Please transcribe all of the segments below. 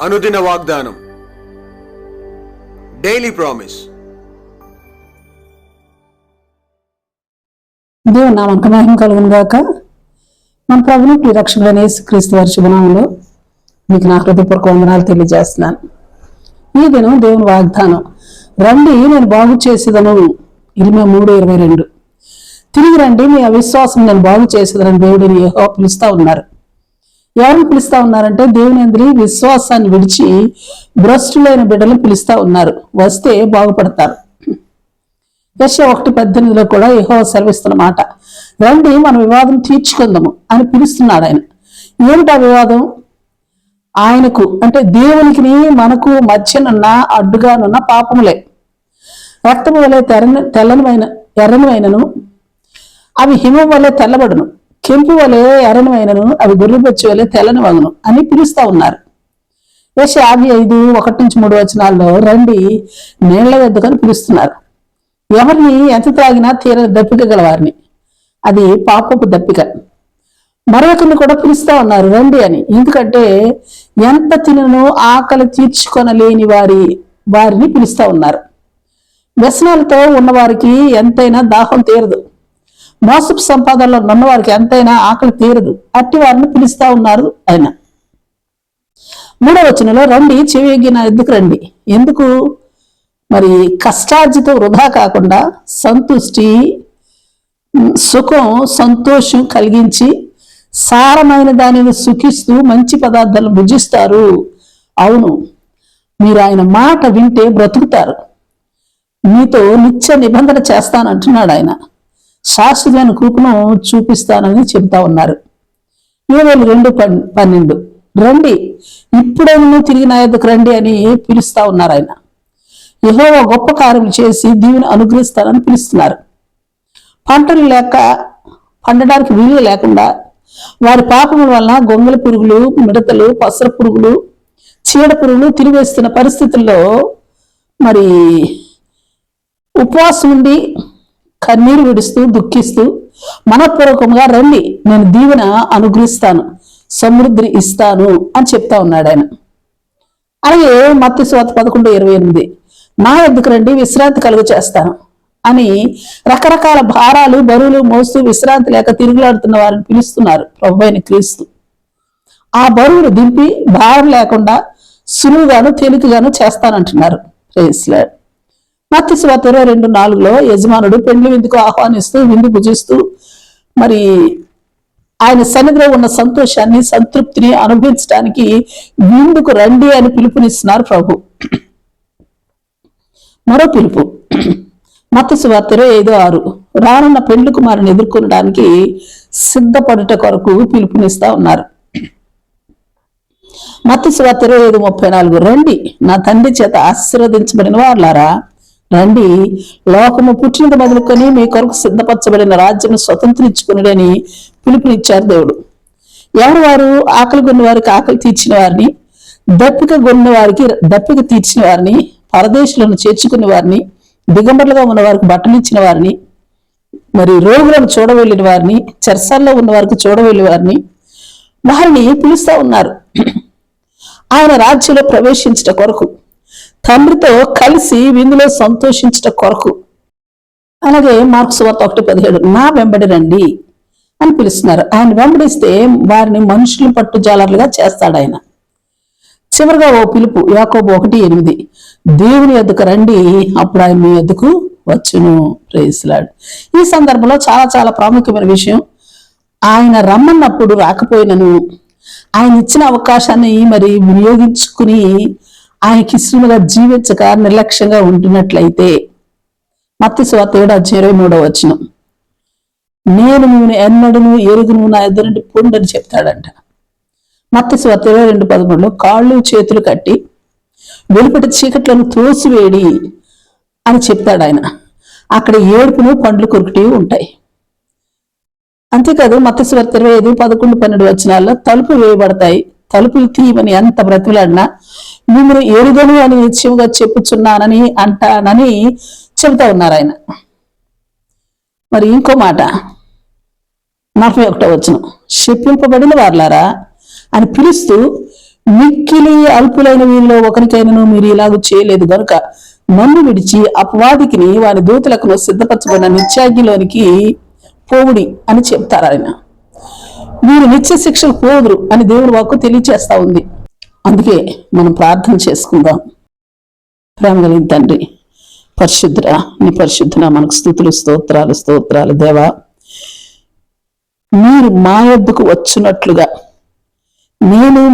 అనుదిన వాగ్దానం, daily promise. దేవుని నామమునకు మహిమ కలుగును గాక. మన ప్రభువును ప్రియరక్షకుడైన యేసుక్రీస్తు వారి శుభనామములో మీకు నా హృదయపూర్వక వందనాలు తెలియజేస్తున్నాను. ఈ దినం దేవుని వాగ్దానం, రండి నేను బాగు చేసేదను. 23:22. తిరిగి రండి, మీ అవిశ్వాసం నేను బాగు చేసేదనని దేవుడిని యెహోవా పిలుస్తా ఉన్నారు. ఎవరిని పిలుస్తా ఉన్నారంటే దేవుని యందు విశ్వాసాన్ని విడిచి భ్రష్టులైన బిడ్డలను పిలుస్తా ఉన్నారు. వస్తే బాగుపడతారు. యెషయా 1:18 కూడా యెహోవా సెలవిస్తున్న మాట, రండి మన వివాదం తీర్చుకుందాము అని పిలుస్తున్నాడు ఆయన. ఏమిటా వివాదం? ఆయనకు అంటే దేవునికి మనకు మధ్యనున్న అడ్డుగానున్న పాపములే. రక్తము వలె ఎర్రనివైనను అవి హిమం వలె తెల్లబడును, కెంపు వలె ఎర్రనివైనను అవి గొర్రెబొచ్చు వలె తెల్లని వగును అని పిలుస్తా ఉన్నారు. యెషయా 5:1-3 రండి నీళ్ల వద్దకని పిలుస్తున్నారు. ఎవరిని ఎంత త్రాగినా తీరని దప్పిక గలవారిని, అది పాపపు దప్పిక. మరొకరిని కూడా పిలుస్తా ఉన్నారు రండి అని. ఎందుకంటే ఎంత తినను ఆకలి తీర్చుకొనలేని వారిని పిలుస్తా ఉన్నారు. వ్యసనాలతో ఉన్నవారికి ఎంతైనా దాహం తీరదు, మోసపు సంపాదనలో ఉన్నవారికి ఎంతైనా ఆకలి తీరదు. అట్టి వారిని పిలుస్తా ఉన్నారు ఆయన. 3వ వచనంలో రండి చెవియొగ్గి నా ఎద్దుకు రండి. ఎందుకు? మరి కష్టార్జితం వృధా కాకుండా సంతుష్టి, సుఖం, సంతోషం కలిగించి సారమైన దానిని సుఖిస్తూ మంచి పదార్థాలను భుజిస్తారు. అవును, మీరు ఆయన మాట వింటే బ్రతుకుతారు. మీతో నిత్య నిబంధన చేస్తానంటున్నాడు ఆయన. శాశ్వతమైన కృపను చూపిస్తానని చెబుతా ఉన్నారు. 2:12 రండి ఇప్పుడైనా తిరిగి నా యొద్దకు రండి అని పిలుస్తా ఉన్నారు ఆయన. యెహోవా గొప్ప కార్యములు చేసి దీవెన అనుగ్రహిస్తానని పిలుస్తున్నారు. పంటలు లేక పండడానికి వీలు లేకుండా వారి పాపముల వలన గొంగళి పురుగులు, మిడతలు, పసర పురుగులు, చీడ పురుగులు తిరిగేస్తున్న పరిస్థితుల్లో మరి ఉపవాసం ఉండి కన్నీరు విడుస్తూ దుఃఖిస్తూ మనపూర్వకంగా రండి నేను దీవెన అనుగ్రహిస్తాను, సమృద్ధి ఇస్తాను అని చెప్తా ఉన్నాడు ఆయన. అలాగే మత్తయి సువార్త 11:28 నా యొద్దకు రండి విశ్రాంతి కలుగు చేస్తాను అని రకరకాల భారాలు బరువులు మోస్తూ విశ్రాంతి లేక తిరుగులాడుతున్న వారిని పిలుస్తున్నారు ప్రభువైన క్రీస్తు. ఆ బరువులు దింపి భారం లేకుండా సులువుగాను తేలికగాను చేస్తానంటున్నారు. Praise lord. మత్తయి సువార్త 22:4 యజమానుడు పెండ్లి విందుకు ఆహ్వానిస్తూ విందు భుజిస్తూ మరి ఆయన సన్నిధిలో ఉన్న సంతోషాన్ని, సంతృప్తిని అనుభవించడానికి విందుకు రండి అని పిలుపునిస్తున్నారు ప్రభు. మరో పిలుపు మత్తయి సువార్త 5:6 రానున్న పెండ్లి కుమారుని ఎదుర్కొనడానికి సిద్ధపడుట కొరకు పిలుపునిస్తా ఉన్నారు. మత్తయి సువార్త 25:34 రండి నా తండ్రి చేత ఆశీర్వదించబడిన వారులారా, రండి లోకము పుట్టినది మొదలుకొని మీ కొరకు సిద్ధపరచబడిన రాజ్యం స్వతంత్రించుకుని పిలుపునిచ్చారు దేవుడు. ఎవరు వారు? ఆకలి కొన్న వారికి ఆకలి తీర్చిన వారిని, దప్పిక కొన్న వారికి దప్పిక తీర్చిన వారిని, పరదేశులను చేర్చుకునే వారిని, దిగంబరులుగా ఉన్న వారికి బట్టలు ఇచ్చిన వారిని, మరి రోగులను చూడవెళ్ళిన వారిని, చెరసాల్లో ఉన్న వారికి చూడవెళ్ళిన వారిని పిలుస్తా ఉన్నారు. ఆయన రాజ్యంలో ప్రవేశించట కొరకు, తండ్రితో కలిసి విందులో సంతోషించట కొరకు. అలాగే మార్కు సువార్త 1:17 నా వెంబడి రండి అని పిలుస్తున్నారు. ఆయన వెంబడిస్తే వారిని మనుషులు పట్టుజాలర్లుగా చేస్తాడు ఆయన. చివరిగా ఓ పిలుపు యాకోబు 1:8 దేవుని యొద్దకు రండి అప్పుడు ఆయన మీ యొద్దకు వచ్చును. Praise lord. ఈ సందర్భంలో చాలా చాలా ప్రాముఖ్యమైన విషయం, ఆయన రమ్మన్నప్పుడు రాకపోయినను ఆయన ఇచ్చిన అవకాశాన్ని మరి వినియోగించుకుని ఆయనకి ఇష్టముగా జీవించక నిర్లక్ష్యంగా ఉంటున్నట్లయితే మత్తయి సువార్త 7:23 నేను నువ్వు ఎన్నడను ఎరుగును నా ఎదురు నుండి పొండని చెప్తాడంట. మత్తయి సువార్త 22:13 కాళ్ళు చేతులు కట్టి వెలుపటి చీకట్లను తోసివేడి అని చెప్తాడు ఆయన. అక్కడ ఏడుపును పండ్లు కొరుకుటి ఉంటాయి. అంతేకాదు మత్తయి సువార్త 25:11-12 తలుపు వేయబడతాయి, తలుపులు తీయమని ఎంత బ్రతిలాడినా మిమ్మల్ని ఎరుగను అని నిశ్చయంగా చెప్పుచున్నానని అంటానని చెబుతా ఉన్నారు ఆయన. మరి ఇంకో మాట 41 శపింపబడిన వారులారా అని పిలుస్తూ మిక్కిలి అల్పులైన వీరిలో ఒకరికైనాను మీరు ఇలాగ చేయలేదు గనుక నన్ను విడిచి అపవాదికిని వారి దూతలకు సిద్ధపరచబడిన నిత్యాగ్నిలోనికి పోవుడి అని చెప్తారు ఆయన. మీరు నిత్య శిక్షకు పోదురు అని దేవుని వాక్కు తెలియచేస్తా ఉంది. అందుకే మనం ప్రార్థన చేసుకుందాం. ప్రేమ కలిగిన తండ్రి, పరిశుద్ధురా, నీ పరిశుద్ధున మనకు స్తుతులు, స్తోత్రాలు స్తోత్రాలు. దేవా, మీరు మా యొద్దకు వచ్చినట్లుగా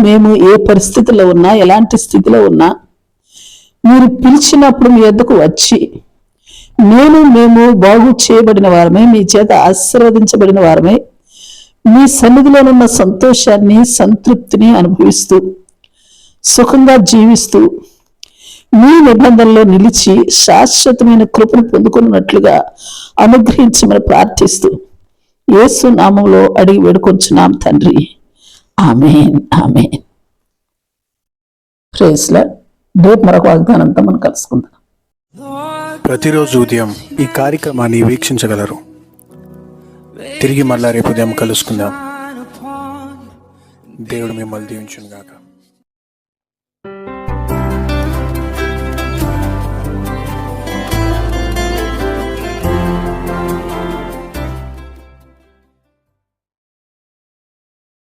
మేము ఏ పరిస్థితిలో ఉన్నా, ఎలాంటి స్థితిలో ఉన్నా, మీరు పిలిచినప్పుడు మీ యొద్దకు వచ్చి మేము బాగు చేయబడిన వారమే, మీ చేత ఆశీర్వదించబడిన వారమే, మీ సన్నిధిలోనున్న సంతోషాన్ని, సంతృప్తిని అనుభవిస్తూ సుఖంగా జీవిస్తూ మీ నిబంధనలో నిలిచి శాశ్వతమైన కృపను పొందుకున్నట్లుగా అనుగ్రహించమని ప్రార్థిస్తూ యేసు నామములో అడిగి వేడుకొంచున్నాం తండ్రి. ఆమేన్, ఆమేన్. Praise Lord. రేపు మరొక వాగ్దానంతో మనం కలుసుకుందాం. ప్రతిరోజు ఉదయం ఈ కార్యక్రమాన్ని వీక్షించగలరు. తిరిగి మళ్ళా రేపు ఉదయం కలుసుకుందాం. దేవుడు మిమ్మల్ని దీవించును గాక.